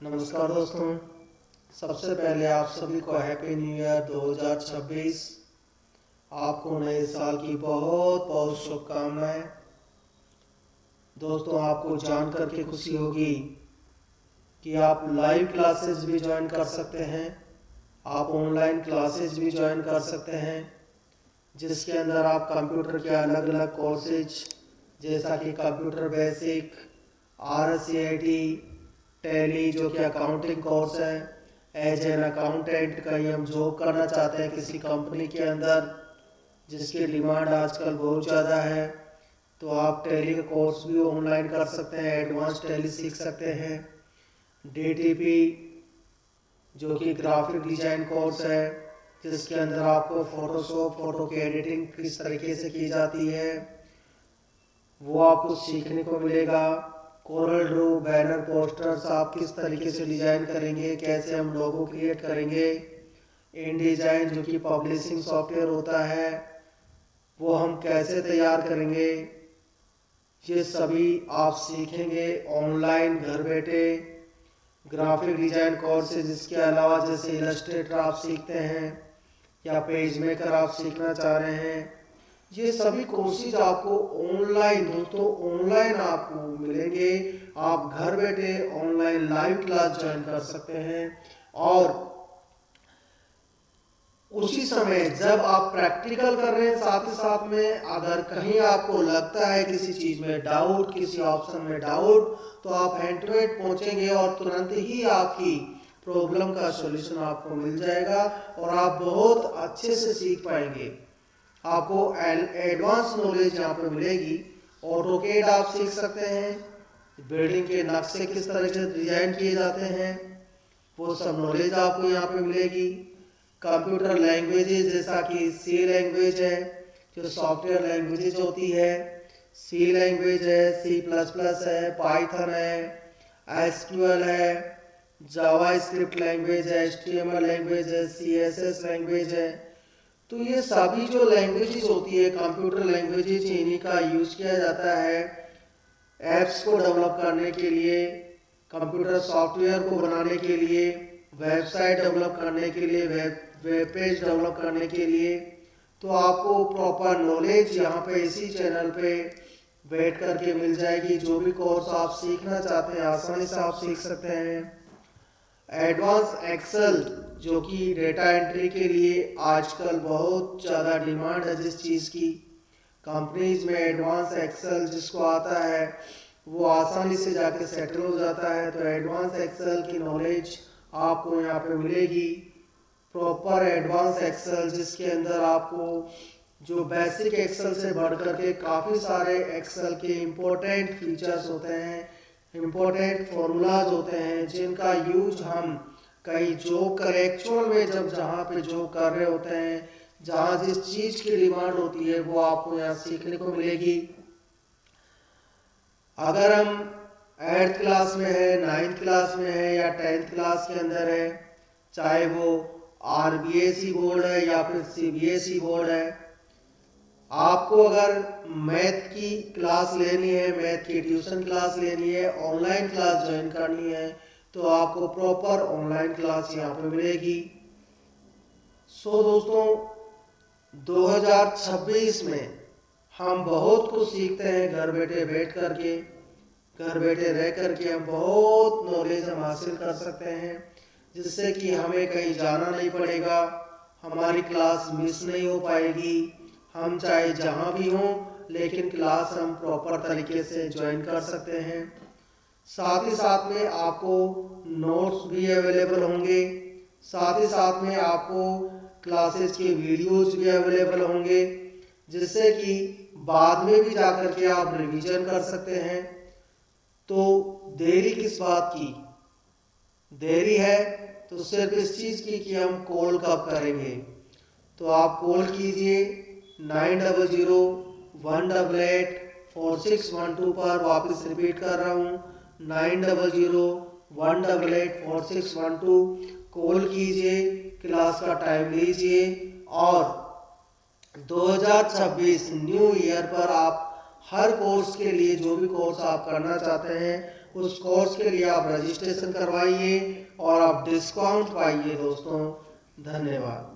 नमस्कार दोस्तों। सबसे पहले आप सभी को हैप्पी न्यू ईयर 2026। आपको नए साल की बहुत बहुत शुभकामनाएं। दोस्तों, आपको जान करके खुशी होगी कि आप लाइव क्लासेस भी ज्वाइन कर सकते हैं, आप ऑनलाइन क्लासेस भी ज्वाइन कर सकते हैं, जिसके अंदर आप कंप्यूटर के अलग अलग कोर्सेज जैसा कि कंप्यूटर बेसिक, RCIT, टैली जो कि अकाउंटिंग कोर्स है, एज एन अकाउंटेंट कहीं हम जॉब करना चाहते हैं किसी कंपनी के अंदर जिसकी डिमांड आजकल बहुत ज़्यादा है, तो आप टैली का कोर्स भी ऑनलाइन कर सकते हैं, एडवांस टैली सीख सकते हैं। DTP जो कि ग्राफिक डिजाइन कोर्स है, जिसके अंदर आपको फोटोशॉप, फोटो की एडिटिंग किस तरीके से की जाती है वो आपको सीखने को मिलेगा। कोरल ड्रू, बैनर, पोस्टर्स आप किस तरीके से डिजाइन करेंगे, कैसे हम लोगो क्रिएट करेंगे। इन डिजाइन जो कि पब्लिशिंग सॉफ्टवेयर होता है वो हम कैसे तैयार करेंगे, ये सभी आप सीखेंगे ऑनलाइन घर बैठे। ग्राफिक डिजाइन कोर्सेज इसके अलावा जैसे इलस्ट्रेटर आप सीखते हैं या पेज मेकर आप सीखना चाह रहे हैं, ये सभी कोर्सेज आपको ऑनलाइन, दोस्तों ऑनलाइन आपको मिलेंगे। आप घर बैठे ऑनलाइन लाइव क्लास ज्वाइन कर सकते हैं और उसी समय जब आप प्रैक्टिकल कर रहे हैं साथ ही साथ में अगर कहीं आपको लगता है किसी चीज में डाउट, किसी ऑप्शन में डाउट, तो आप हैंड टू हैंड पहुंचेंगे और तुरंत ही आपकी प्रॉब्लम का सॉल्यूशन आपको मिल जाएगा और आप बहुत अच्छे से सीख पाएंगे। आपको एडवांस नॉलेज यहाँ पे मिलेगी। ऑटोकेड आप सीख सकते हैं, बिल्डिंग के नक्शे किस तरह से डिजाइन किए जाते हैं वो सब नॉलेज आपको यहाँ पे मिलेगी। कंप्यूटर लैंग्वेजेस जैसा कि सी लैंग्वेज है जो सॉफ्टवेयर लैंग्वेजेज होती है, सी लैंग्वेज है, C++ है, पाइथन है, SQL है, जावा स्क्रिप्ट लैंग्वेज है, HTML लैंग्वेज है, CSS लैंग्वेज है। तो ये सभी जो लैंग्वेजेस होती है कंप्यूटर लैंग्वेजेस, इन्हीं का यूज किया जाता है एप्स को डेवलप करने के लिए, कंप्यूटर सॉफ्टवेयर को बनाने के लिए, वेबसाइट डेवलप करने के लिए, वेब पेज डेवलप करने के लिए। तो आपको प्रॉपर नॉलेज यहाँ पे इसी चैनल पे बैठ करके मिल जाएगी। जो भी कोर्स आप सीखना चाहते हैं आसानी से आप सीख सकते हैं। एडवांस एक्सेल जो कि डेटा एंट्री के लिए आजकल बहुत ज़्यादा डिमांड है, जिस चीज़ की कंपनीज में एडवांस एक्सेल जिसको आता है वो आसानी से जाके सेटल हो जाता है। तो एडवांस एक्सेल की नॉलेज आपको यहाँ पे मिलेगी, प्रॉपर एडवांस एक्सेल जिसके अंदर आपको जो बेसिक एक्सेल से बढ़ करके काफ़ी सारे एक्सेल के इम्पोर्टेंट फीचर्स होते हैं, इम्पोर्टेंट फॉर्मूलाज होते हैं जिनका यूज हम कहीं जॉब कर एक्चुअल में जब जहाँ पे जॉब कर रहे होते हैं, जहाँ जिस चीज़ की डिमांड होती है वो आपको यहाँ सीखने को मिलेगी। अगर हम 8th क्लास में है, 9th क्लास में है या 10th क्लास के अंदर है, चाहे वो RBSE बोर्ड है या फिर CBSE बोर्ड है, आपको अगर मैथ की क्लास लेनी है, मैथ की ट्यूशन क्लास लेनी है, ऑनलाइन क्लास ज्वाइन करनी है, तो आपको प्रॉपर ऑनलाइन क्लास यहाँ पे मिलेगी। सो दोस्तों 2026 में हम बहुत कुछ सीखते हैं घर बैठे बैठ करके, घर बैठे रह करके हम बहुत नॉलेज हम हासिल कर सकते हैं, जिससे कि हमें कहीं जाना नहीं पड़ेगा, हमारी क्लास मिस नहीं हो पाएगी। हम चाहे जहाँ भी हों लेकिन क्लास हम प्रॉपर तरीके से ज्वाइन कर सकते हैं। साथ ही साथ में आपको नोट्स भी अवेलेबल होंगे, साथ ही साथ में आपको क्लासेस के वीडियोज भी अवेलेबल होंगे, जिससे कि बाद में भी जाकर के आप रिवीजन कर सकते हैं। तो देरी किस बात की, देरी है तो सिर्फ इस चीज़ की कि हम कॉल कब करेंगे। तो आप कॉल कीजिए 9001884612 पर। वापस रिपीट कर रहा हूँ 9001884612 कॉल कीजिए, क्लास का टाइम लीजिए और 2026 न्यू ईयर पर आप हर कोर्स के लिए जो भी कोर्स आप करना चाहते हैं उस कोर्स के लिए आप रजिस्ट्रेशन करवाइए और आप डिस्काउंट पाइए दोस्तों। धन्यवाद।